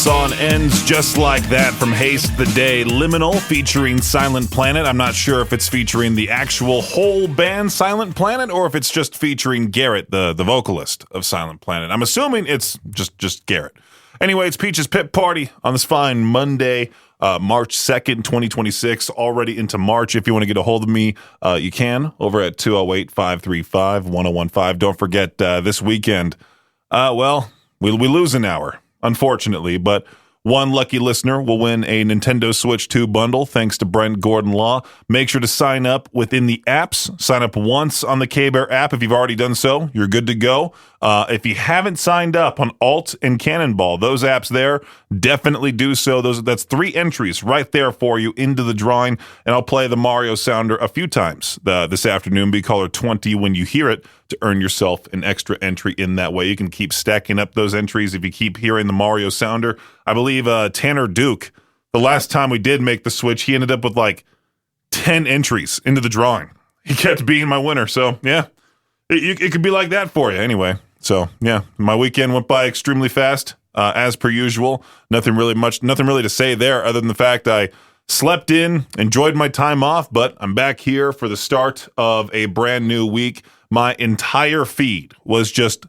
song ends just like that from Haste the Day. Liminal featuring Silent Planet. I'm not sure if it's featuring the actual whole band Silent Planet or if it's just featuring Garrett, the vocalist of Silent Planet. I'm assuming it's just Garrett. Anyway, it's Peach's Pit Party on this fine Monday, March 2nd, 2026, already into March. If you want to get a hold of me, you can over at 208-535-1015. Don't forget this weekend, we lose an hour, unfortunately, but one lucky listener will win a Nintendo Switch 2 bundle thanks to Brent Gordon Law. Make sure to sign up within the apps. Sign up once on the K-Bear app. If you've already done so, you're good to go. If you haven't signed up on Alt and Cannonball, those apps there, definitely do so. That's 3 entries right there for you into the drawing, and I'll play the Mario sounder a few times this afternoon. Be caller 20 when you hear it to earn yourself an extra entry in that way. You can keep stacking up those entries if you keep hearing the Mario sounder. I believe Tanner Duke, the last time we did make the switch, he ended up with like 10 entries into the drawing. He kept being my winner, so yeah, it could be like that for you anyway. So yeah, my weekend went by extremely fast, as per usual. Nothing really to say there other than the fact I slept in, enjoyed my time off, but I'm back here for the start of a brand new week. My entire feed was just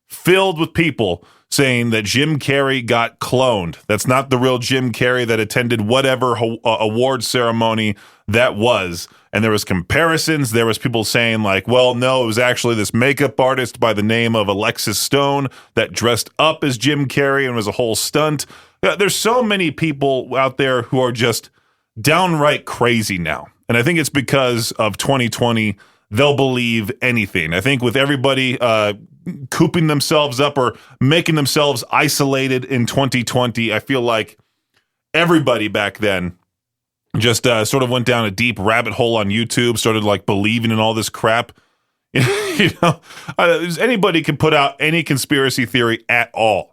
filled with people saying that Jim Carrey got cloned. That's not the real Jim Carrey that attended whatever award ceremony that was. And there was comparisons. There was people saying like, well, no, it was actually this makeup artist by the name of Alexis Stone that dressed up as Jim Carrey and was a whole stunt. There's so many people out there who are just downright crazy now. And I think it's because of 2020. They'll believe anything. I think with everybody cooping themselves up or making themselves isolated in 2020, I feel like everybody back then just sort of went down a deep rabbit hole on YouTube, started like believing in all this crap. Anybody can put out any conspiracy theory at all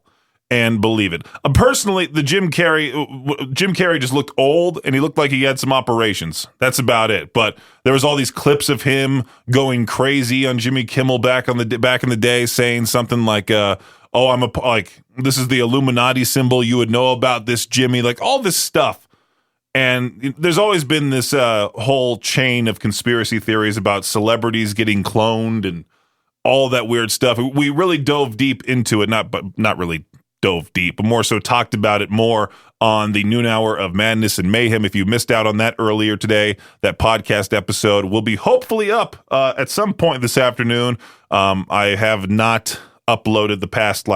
and believe it. Personally, the Jim Carrey just looked old and he looked like he had some operations. That's about it. But there was all these clips of him going crazy on Jimmy Kimmel back in the day, saying something like, this is the Illuminati symbol. You would know about this, Jimmy, like all this stuff. And there's always been this whole chain of conspiracy theories about celebrities getting cloned and all that weird stuff. We really dove deep into it, not really dove deep, but more so talked about it more on the noon hour of Madness and Mayhem. If you missed out on that earlier today, that podcast episode will be hopefully up at some point this afternoon. I have not uploaded the past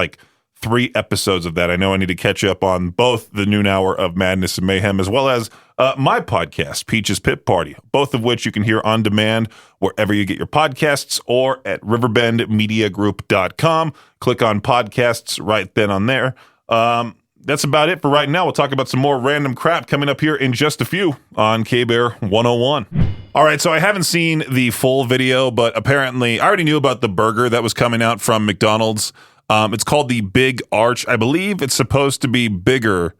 3 episodes of that. I know I need to catch up on both the noon hour of Madness and Mayhem as well as my podcast, Peach's Pit Party, both of which you can hear on demand wherever you get your podcasts or at riverbendmediagroup.com. Click on podcasts right then on there. That's about it for right now. We'll talk about some more random crap coming up here in just a few on K-Bear 101. All right, so I haven't seen the full video, but apparently I already knew about the burger that was coming out from McDonald's. It's called the Big Arch. I believe it's supposed to be bigger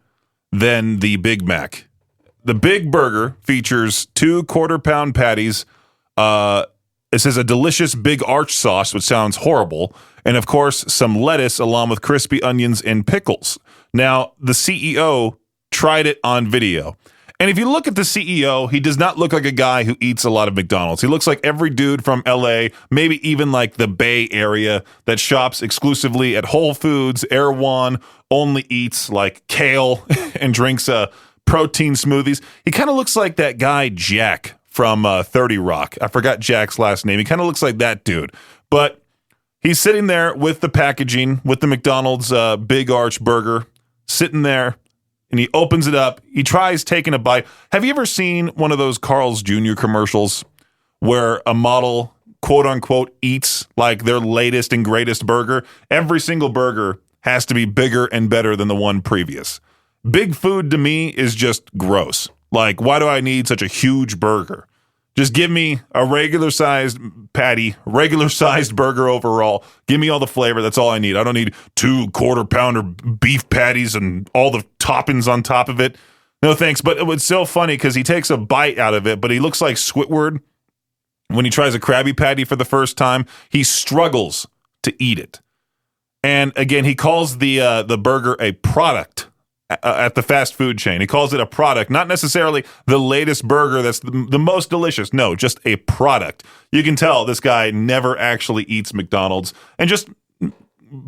than the Big Mac. The Big Burger features 2 quarter-pound patties. It says a delicious Big Arch sauce, which sounds horrible, and of course some lettuce along with crispy onions and pickles. Now, the CEO tried it on video. And if you look at the CEO, he does not look like a guy who eats a lot of McDonald's. He looks like every dude from LA, maybe even like the Bay Area that shops exclusively at Whole Foods. Erewhon only eats like kale and drinks protein smoothies. He kind of looks like that guy Jack from 30 Rock. I forgot Jack's last name. He kind of looks like that dude. But he's sitting there with the packaging, with the McDonald's Big Arch burger, sitting there. And he opens it up. He tries taking a bite. Have you ever seen one of those Carl's Jr. commercials where a model, quote unquote, eats like their latest and greatest burger? Every single burger has to be bigger and better than the one previous. Big food to me is just gross. Like, why do I need such a huge burger? Just give me a regular-sized patty, regular-sized burger overall. Give me all the flavor. That's all I need. I don't need 2 quarter-pounder beef patties and all the toppings on top of it. No thanks. But it was so funny because he takes a bite out of it, but he looks like Squidward when he tries a Krabby Patty for the first time. He struggles to eat it. And again, he calls the burger a product at the fast food chain. He calls it a product, not necessarily the latest burger that's the most delicious. No, just a product. You can tell this guy never actually eats McDonald's and just,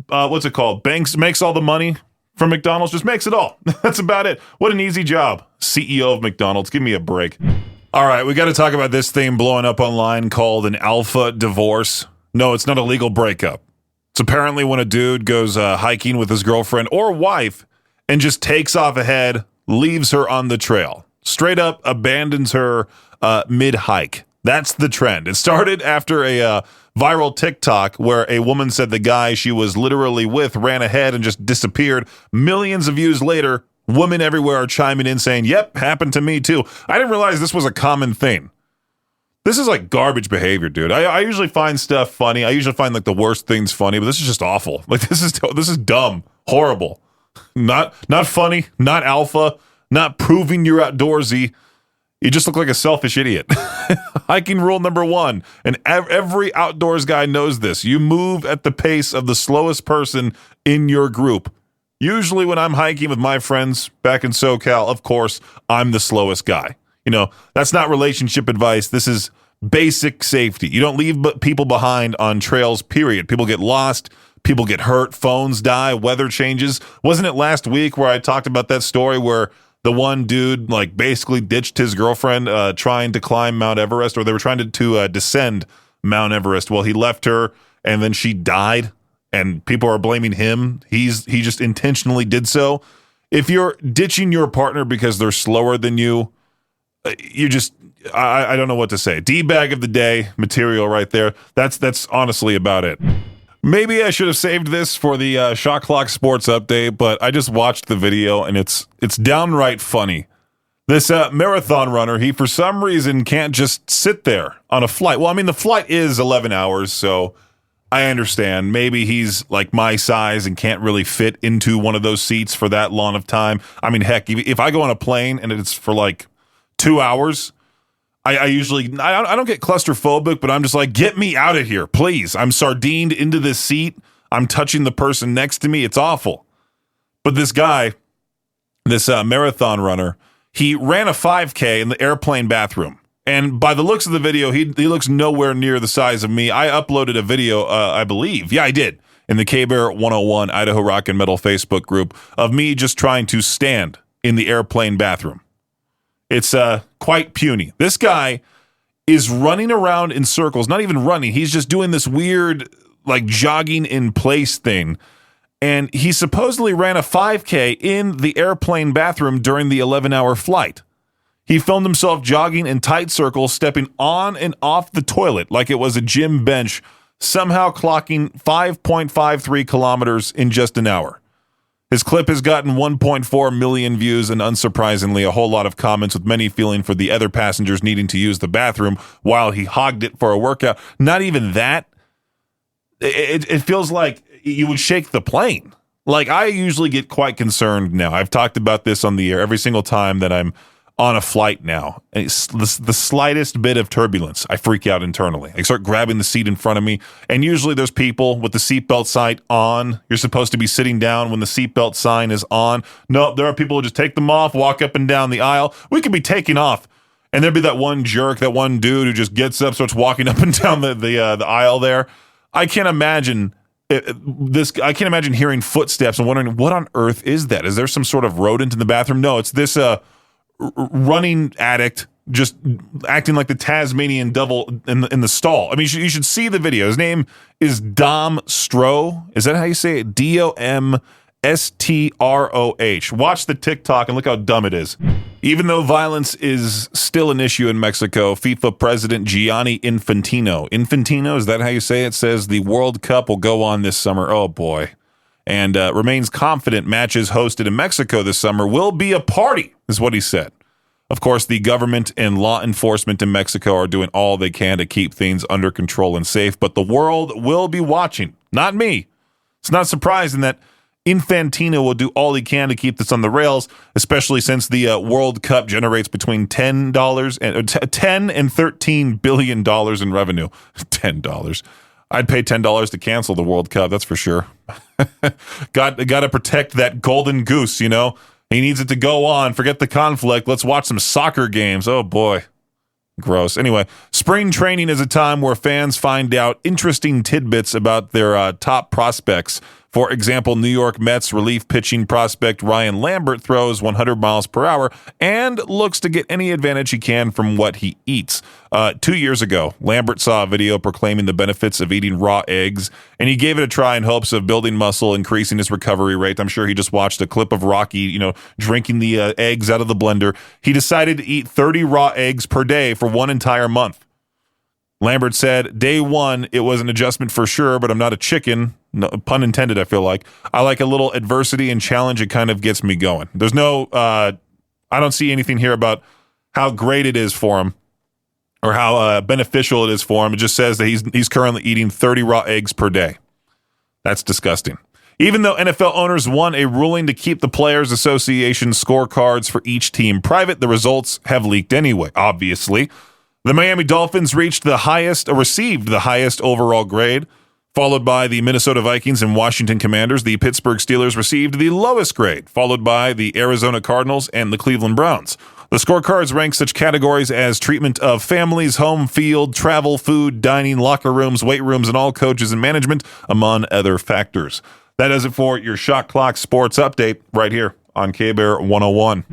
what's it called? Makes all the money from McDonald's, just makes it all. That's about it. What an easy job. CEO of McDonald's. Give me a break. All right, we got to talk about this thing blowing up online called an alpha divorce. No, it's not a legal breakup. It's apparently when a dude goes hiking with his girlfriend or wife and just takes off ahead, leaves her on the trail, straight up abandons her mid-hike. That's the trend. It started after a viral TikTok where a woman said the guy she was literally with ran ahead and just disappeared. Millions of views later, women everywhere are chiming in saying, yep, happened to me too. I didn't realize this was a common thing. This is like garbage behavior, dude. I usually find stuff funny. I usually find like the worst things funny, but this is just awful. Like this is dumb, horrible. Not funny, not alpha, not proving you're outdoorsy. You just look like a selfish idiot. Hiking rule number 1, and every outdoors guy knows this. You move at the pace of the slowest person in your group. Usually when I'm hiking with my friends back in SoCal, of course, I'm the slowest guy. You know, that's not relationship advice. This is basic safety. You don't leave people behind on trails, period. People get lost. People get hurt, phones die, weather changes. Wasn't it last week where I talked about that story where the one dude like basically ditched his girlfriend trying to climb Mount Everest, or they were trying to descend Mount Everest? Well, he left her and then she died, and people are blaming him. He just intentionally did so. If you're ditching your partner because they're slower than you, you just I don't know what to say. D-bag of the day material right there. That's honestly about it. Maybe I should have saved this for the Shot Clock Sports Update, but I just watched the video and it's downright funny. This marathon runner, he for some reason can't just sit there on a flight. Well, I mean, the flight is 11 hours, so I understand. Maybe he's like my size and can't really fit into one of those seats for that long of time. I mean, heck, if I go on a plane and it's for like 2 hours, I usually don't get claustrophobic, but I'm just like, get me out of here, please. I'm sardined into this seat. I'm touching the person next to me. It's awful. But this guy, this marathon runner, he ran a 5K in the airplane bathroom. And by the looks of the video, he looks nowhere near the size of me. I uploaded a video, I believe. Yeah, I did. In the K-Bear 101 Idaho Rock and Metal Facebook group of me just trying to stand in the airplane bathroom. It's quite puny. This guy is running around in circles, not even running. He's just doing this weird, like, jogging in place thing. And he supposedly ran a 5K in the airplane bathroom during the 11-hour flight. He filmed himself jogging in tight circles, stepping on and off the toilet like it was a gym bench, somehow clocking 5.53 kilometers in just an hour. His clip has gotten 1.4 million views and, unsurprisingly, a whole lot of comments, with many feeling for the other passengers needing to use the bathroom while he hogged it for a workout. Not even that. It feels like you would shake the plane. Like, I usually get quite concerned now. I've talked about this on the air every single time that I'm on a flight now. And it's the slightest bit of turbulence, I freak out internally. I start grabbing the seat in front of me, and usually there's people with the seatbelt sign on. You're supposed to be sitting down when the seatbelt sign is on. No, there are people who just take them off, walk up and down the aisle. We could be taking off, and there'd be that one jerk, that one dude who just gets up, starts walking up and down the aisle there. I can't imagine I can't imagine hearing footsteps and wondering, what on earth is that? Is there some sort of rodent in the bathroom? No, it's this running addict just acting like the Tasmanian devil in the stall. I mean, you should see the video. His name is Dom Stroh. Is that how you say it? DOMSTROH. Watch the TikTok and look how dumb it is. Even though violence is still an issue in Mexico, FIFA President Gianni Infantino, is that how you say it? Says the World Cup will go on this summer. Oh boy. And remains confident matches hosted in Mexico this summer will be a party, is what he said. Of course, the government and law enforcement in Mexico are doing all they can to keep things under control and safe, but the world will be watching. Not me. It's not surprising that Infantino will do all he can to keep this on the rails, especially since the World Cup generates between $10 and $13 billion in revenue. $10. I'd pay $10 to cancel the World Cup, that's for sure. Got to protect that golden goose, you know? He needs it to go on. Forget the conflict. Let's watch some soccer games. Oh, boy. Gross. Anyway, spring training is a time where fans find out interesting tidbits about their top prospects. For example, New York Mets relief pitching prospect Ryan Lambert throws 100 miles per hour and looks to get any advantage he can from what he eats. 2 years ago, Lambert saw a video proclaiming the benefits of eating raw eggs, and he gave it a try in hopes of building muscle, increasing his recovery rate. I'm sure he just watched a clip of Rocky, drinking the eggs out of the blender. He decided to eat 30 raw eggs per day for one entire month. Lambert said, day one, it was an adjustment for sure, but I'm not a chicken. No, pun intended, I feel like. I like a little adversity and challenge. It kind of gets me going. There's no, I don't see anything here about how great it is for him or how beneficial it is for him. It just says that he's currently eating 30 raw eggs per day. That's disgusting. Even though NFL owners won a ruling to keep the Players Association scorecards for each team private, the results have leaked anyway, obviously. The Miami Dolphins received the highest overall grade, followed by the Minnesota Vikings and Washington Commanders. The Pittsburgh Steelers received the lowest grade, followed by the Arizona Cardinals and the Cleveland Browns. The scorecards rank such categories as treatment of families, home field, travel, food, dining, locker rooms, weight rooms, and all coaches and management, among other factors. That does it for your Shot Clock Sports Update right here on K-Bear 101.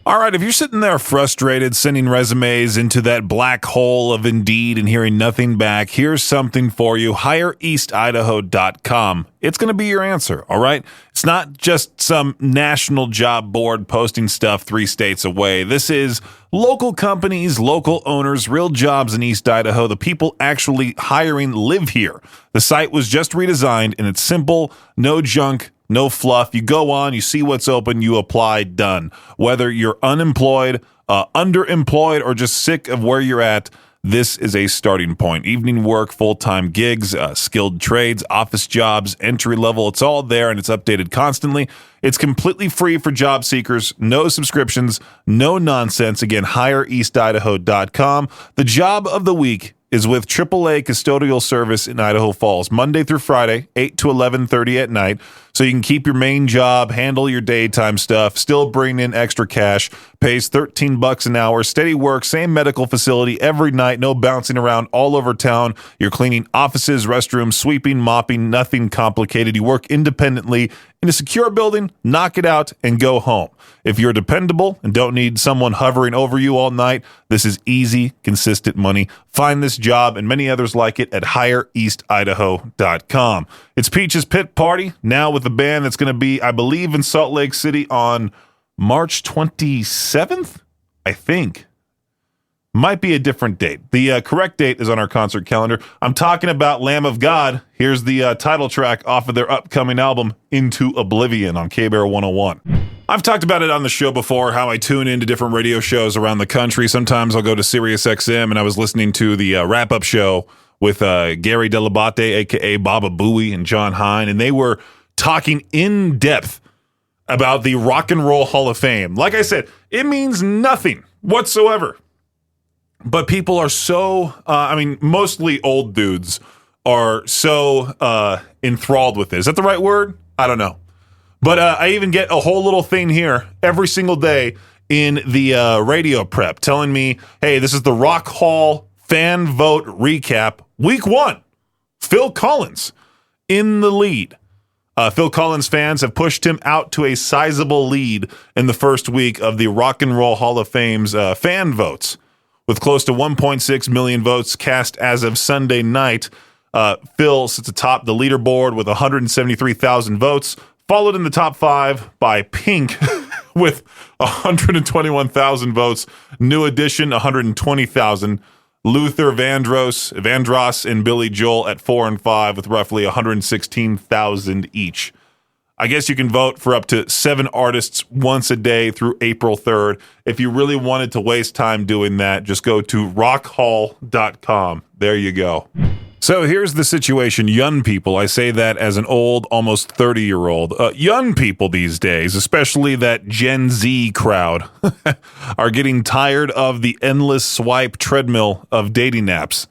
All right, if you're sitting there frustrated, sending resumes into that black hole of Indeed and hearing nothing back, here's something for you. HireEastIdaho.com. It's going to be your answer, all right? It's not just some national job board posting stuff 3 states away. This is local companies, local owners, real jobs in East Idaho. The people actually hiring live here. The site was just redesigned, and it's simple, no junk, no fluff. You go on, you see what's open, you apply, done. Whether you're unemployed, underemployed, or just sick of where you're at, this is a starting point. Evening work, full-time gigs, skilled trades, office jobs, entry level, it's all there and it's updated constantly. It's completely free for job seekers, no subscriptions, no nonsense. Again, HireEastIdaho.com. The job of the week is with AAA custodial service in Idaho Falls, Monday through Friday, 8 to 11:30 at night, so you can keep your main job, handle your daytime stuff, still bring in extra cash, pays $13 an hour, steady work, same medical facility every night, no bouncing around all over town. You're cleaning offices, restrooms, sweeping, mopping, nothing complicated. You work independently in a secure building, knock it out, and go home. If you're dependable and don't need someone hovering over you all night, this is easy, consistent money. Find this job and many others like it at HireEastIdaho.com. It's Peach's Pit Party, now with the band that's going to be, I believe, in Salt Lake City on March 27th, I think. Might be a different date. The correct date is on our concert calendar. I'm talking about Lamb of God. Here's the title track off of their upcoming album, Into Oblivion, on K-Bear 101. I've talked about it on the show before, how I tune into different radio shows around the country. Sometimes I'll go to Sirius XM, and I was listening to the wrap-up show with Gary Delabate, a.k.a. Baba Booey, and John Hine, and they were talking in depth about the Rock and Roll Hall of Fame. Like I said, it means nothing whatsoever. But people are so, mostly old dudes are so enthralled with this. Is that the right word? I don't know. But I even get a whole little thing here every single day in the radio prep telling me, hey, this is the Rock Hall fan vote recap. Week 1, Phil Collins in the lead. Phil Collins fans have pushed him out to a sizable lead in the first week of the Rock and Roll Hall of Fame's fan votes. With close to 1.6 million votes cast as of Sunday night, Phil sits atop the leaderboard with 173,000 votes, followed in the top 5 by Pink with 121,000 votes, New Edition 120,000, Luther Vandross, and Billy Joel at 4 and 5 with roughly 116,000 each. I guess you can vote for up to 7 artists once a day through April 3rd. If you really wanted to waste time doing that, just go to rockhall.com. There you go. So here's the situation. Young people, I say that as an old, almost 30-year-old. Young people these days, especially that Gen Z crowd, are getting tired of the endless swipe treadmill of dating apps.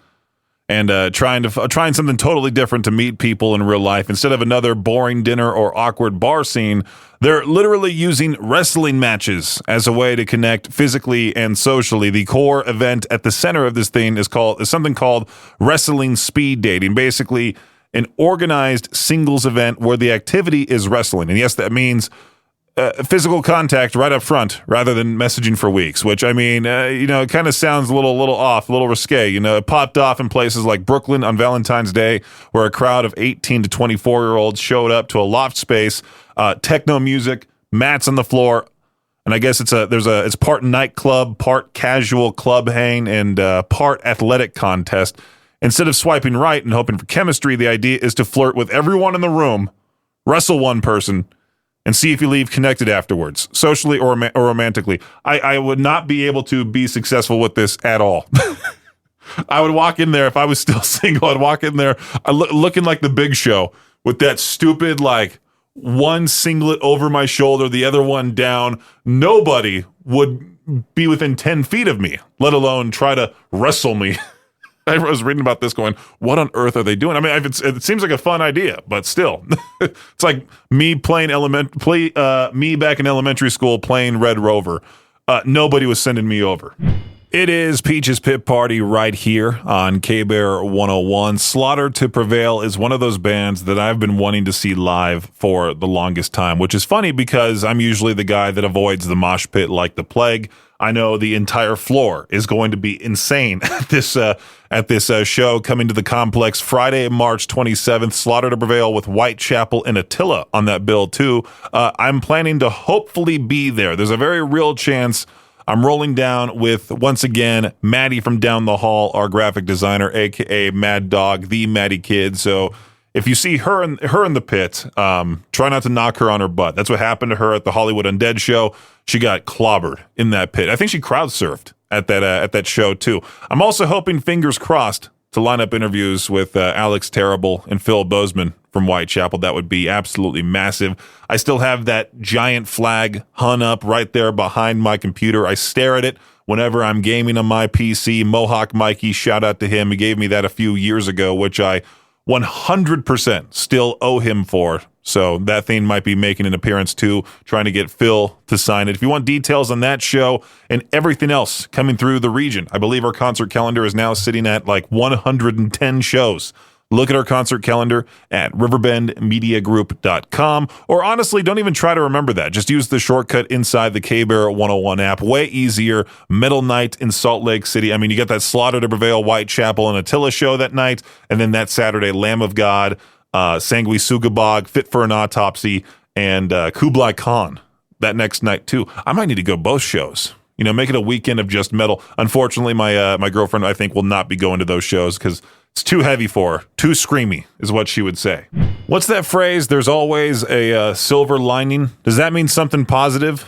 and trying something totally different to meet people in real life. Instead of another boring dinner or awkward bar scene, they're literally using wrestling matches as a way to connect physically and socially. The core event at the center of this thing is something called wrestling speed dating. Basically, an organized singles event where the activity is wrestling. And yes, that means physical contact right up front rather than messaging for weeks, which, I mean, it kind of sounds a little off, a little risque. It popped off in places like Brooklyn on Valentine's Day, where a crowd of 18 to 24-year-olds showed up to a loft space, techno music, mats on the floor, and I guess it's part nightclub, part casual club hang, and part athletic contest. Instead of swiping right and hoping for chemistry, the idea is to flirt with everyone in the room, wrestle one person, and see if you leave connected afterwards, socially or romantically. I would not be able to be successful with this at all. I would walk in there, if I was still single, I'd walk in there looking like the Big Show with that stupid, like, one singlet over my shoulder, the other one down. Nobody would be within 10 feet of me, let alone try to wrestle me. I was reading about this going, what on earth are they doing? I mean, it seems like a fun idea, but still. It's like me playing me back in elementary school playing Red Rover. Nobody was sending me over. It is Peach's Pit Party right here on K-Bear 101. Slaughter to Prevail is one of those bands that I've been wanting to see live for the longest time, which is funny because I'm usually the guy that avoids the mosh pit like the plague. I know the entire floor is going to be insane at this show coming to the complex Friday, March 27th. Slaughter to Prevail with Whitechapel and Attila on that bill too. I'm planning to hopefully be there. There's a very real chance I'm rolling down with, once again, Maddie from down the hall, our graphic designer, aka Mad Dog, the Maddie Kid. So if you see her in the pit, try not to knock her on her butt. That's what happened to her at the Hollywood Undead show. She got clobbered in that pit. I think she crowd surfed at that show too. I'm also hoping, fingers crossed, to line up interviews with Alex Terrible and Phil Bozeman from Whitechapel. That would be absolutely massive. I still have that giant flag hung up right there behind my computer. I stare at it whenever I'm gaming on my PC. Mohawk Mikey, shout out to him. He gave me that a few years ago, which I 100% still owe him for. So that thing might be making an appearance too, trying to get Phil to sign it. If you want details on that show and everything else coming through the region, I believe our concert calendar is now sitting at like 110 shows. Look at our concert calendar at riverbendmediagroup.com, or honestly, don't even try to remember that. Just use the shortcut inside the K-Bear 101 app. Way easier. Metal Night in Salt Lake City. I mean, you got that Slaughter to Prevail, Whitechapel, and Attila show that night, and then that Saturday, Lamb of God, Sangui Sugabog, Fit for an Autopsy, and Kublai Khan that next night too. I might need to go both shows. Make it a weekend of just metal. Unfortunately, my girlfriend, I think, will not be going to those shows because it's too heavy for her. Too screamy is what she would say. What's that phrase? There's always a silver lining. Does that mean something positive?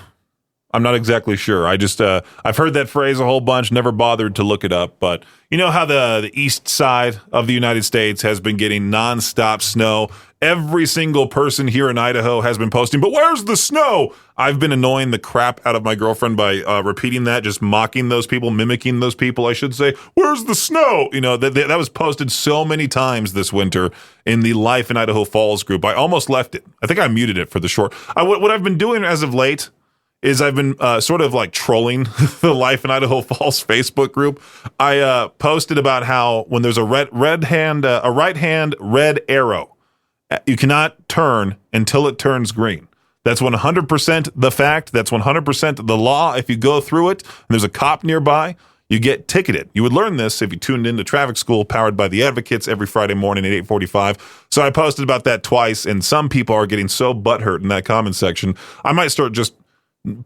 I'm not exactly sure. I've heard that phrase a whole bunch, never bothered to look it up. But you know how the east side of the United States has been getting nonstop snow? Every single person here in Idaho has been posting, but where's the snow? I've been annoying the crap out of my girlfriend by repeating that, just mocking those people, mimicking those people, I should say. Where's the snow? That was posted so many times this winter in the Life in Idaho Falls group. I almost left it. I think I muted it for the short. What I've been doing as of late is I've been sort of like trolling the Life in Idaho Falls Facebook group. I posted about how when there's a right hand red arrow, you cannot turn until it turns green. That's 100% the fact. That's 100% the law. If you go through it and there's a cop nearby, you get ticketed. You would learn this if you tuned into traffic school powered by the Advocates every Friday morning at 8:45. So I posted about that twice, and some people are getting so butthurt in that comment section. I might start just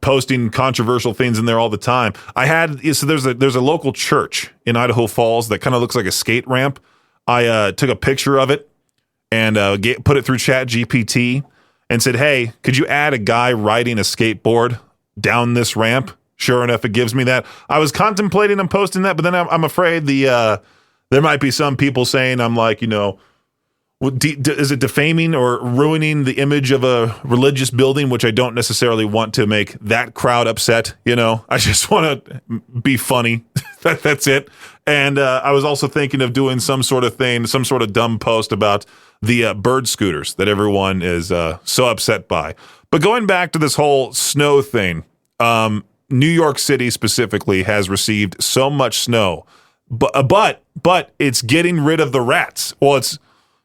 posting controversial things in there all the time. There's a local church in Idaho Falls that kind of looks like a skate ramp. I took a picture of it and put it through ChatGPT and said, hey, could you add a guy riding a skateboard down this ramp? Sure enough, it gives me that. I was contemplating on posting that, but then I'm afraid there might be some people saying I'm like, is it defaming or ruining the image of a religious building, which I don't necessarily want to make that crowd upset. I just want to be funny. That's it. And I was also thinking of doing some sort of thing, some sort of dumb post about the bird scooters that everyone is so upset by. But going back to this whole snow thing, New York City specifically has received so much snow, but it's getting rid of the rats. Well, it's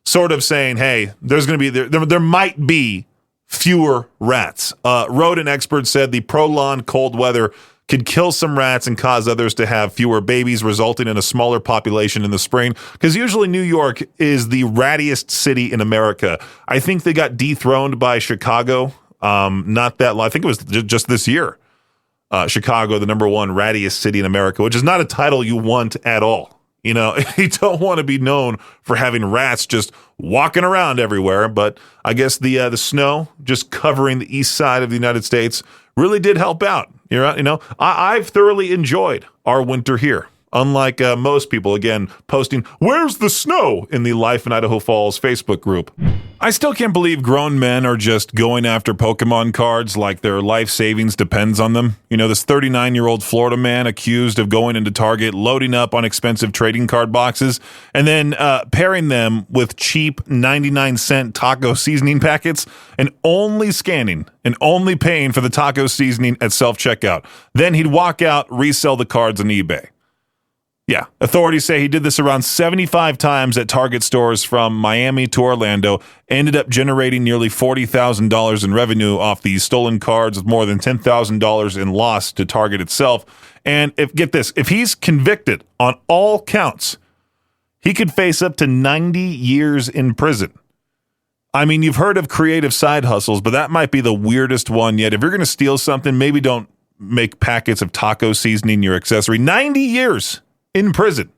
sort of saying, hey, there's going to be there might be fewer rats. Rodent experts said the prolonged cold weather could kill some rats and cause others to have fewer babies, resulting in a smaller population in the spring. Because usually New York is the rattiest city in America. I think they got dethroned by Chicago. Not that long. I think it was just this year. Chicago, the number one rattiest city in America, which is not a title you want at all. You don't want to be known for having rats just walking around everywhere. But I guess the snow just covering the east side of the United States really did help out. I've thoroughly enjoyed our winter here. Unlike most people, again, posting, "Where's the snow?" in the Life in Idaho Falls Facebook group. I still can't believe grown men are just going after Pokemon cards like their life savings depends on them. This 39-year-old Florida man accused of going into Target, loading up on expensive trading card boxes, and then pairing them with cheap 99-cent taco seasoning packets and only scanning and only paying for the taco seasoning at self-checkout. Then he'd walk out, resell the cards on eBay. Yeah, authorities say he did this around 75 times at Target stores from Miami to Orlando, ended up generating nearly $40,000 in revenue off these stolen cards with more than $10,000 in loss to Target itself. And if he's convicted on all counts, he could face up to 90 years in prison. I mean, you've heard of creative side hustles, but that might be the weirdest one yet. If you're going to steal something, maybe don't make packets of taco seasoning your accessory. 90 years in prison.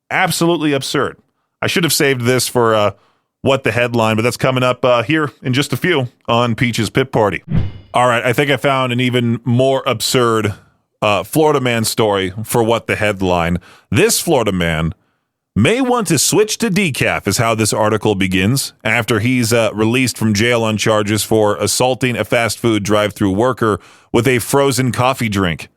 Absolutely absurd. I should have saved this for What the Headline, but that's coming up here in just a few on Peach's Pit Party. All right, I think I found an even more absurd Florida man story for What the Headline. This Florida man may want to switch to decaf is how this article begins, after he's released from jail on charges for assaulting a fast food drive-thru worker with a frozen coffee drink.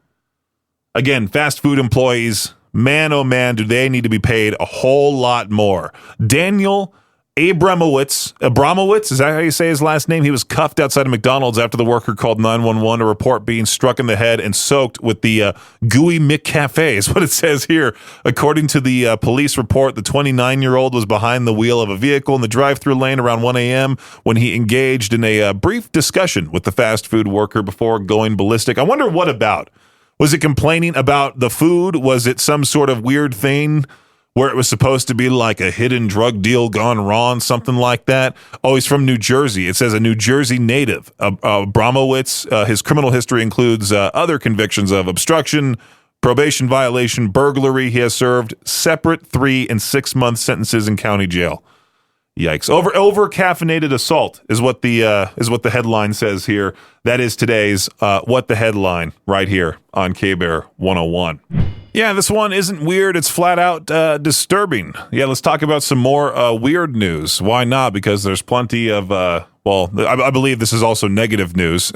Again, fast food employees, man, oh man, do they need to be paid a whole lot more. Daniel Abramowitz, is that how you say his last name? He was cuffed outside of McDonald's after the worker called 911 to report being struck in the head and soaked with the gooey McCafe, is what it says here. According to the police report, the 29-year-old was behind the wheel of a vehicle in the drive-thru lane around 1 a.m. when he engaged in a brief discussion with the fast food worker before going ballistic. I wonder what about. Was it complaining about the food? Was it some sort of weird thing where it was supposed to be like a hidden drug deal gone wrong, something like that? Oh, he's from New Jersey. It says a New Jersey native. Abramowitz, his criminal history includes other convictions of obstruction, probation violation, burglary. He has served separate 3 and 6 month sentences in county jail. Yikes. Over caffeinated assault is what the headline says here. That is today's What the Headline right here on K-Bear 101. Yeah, this one isn't weird. It's flat out disturbing. Yeah, let's talk about some more weird news. Why not? Because there's plenty of, I believe this is also negative news.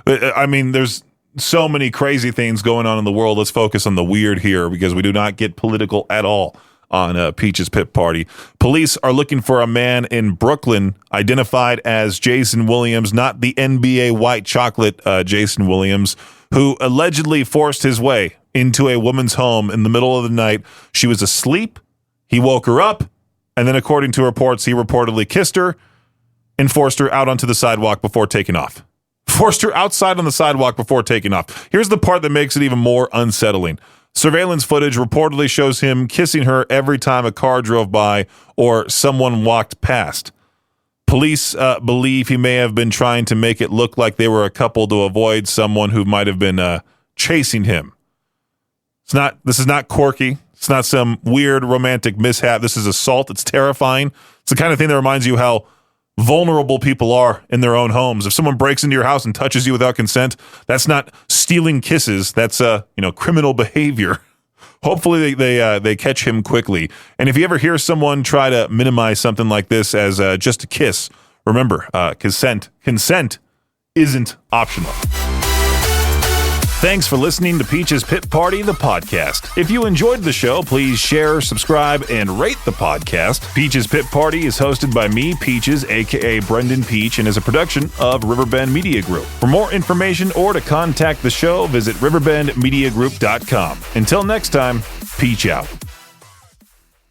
I mean, there's so many crazy things going on in the world. Let's focus on the weird here because we do not get political at all on Peach's Pit Party. Police are looking for a man in Brooklyn identified as Jason Williams, not the NBA white chocolate Jason Williams, who allegedly forced his way into a woman's home in the middle of the night. She was asleep. He woke her up. And then, according to reports, he reportedly kissed her and forced her out onto the sidewalk before taking off. Forced her outside on the sidewalk before taking off. Here's the part that makes it even more unsettling. Surveillance footage reportedly shows him kissing her every time a car drove by or someone walked past. Police believe he may have been trying to make it look like they were a couple to avoid someone who might have been chasing him. This is not quirky. It's not some weird romantic mishap. This is assault. It's terrifying. It's the kind of thing that reminds you how vulnerable people are in their own homes. If someone breaks into your house and touches you without consent, that's not stealing kisses. That's criminal behavior. hopefully they catch him quickly. And if you ever hear someone try to minimize something like this as just a kiss, remember, consent isn't optional. Thanks for listening to Peach's Pit Party, the podcast. If you enjoyed the show, please share, subscribe, and rate the podcast. Peach's Pit Party is hosted by me, Peaches, aka Brenden Peach, and is a production of Riverbend Media Group. For more information or to contact the show, visit riverbendmediagroup.com. Until next time, Peach out.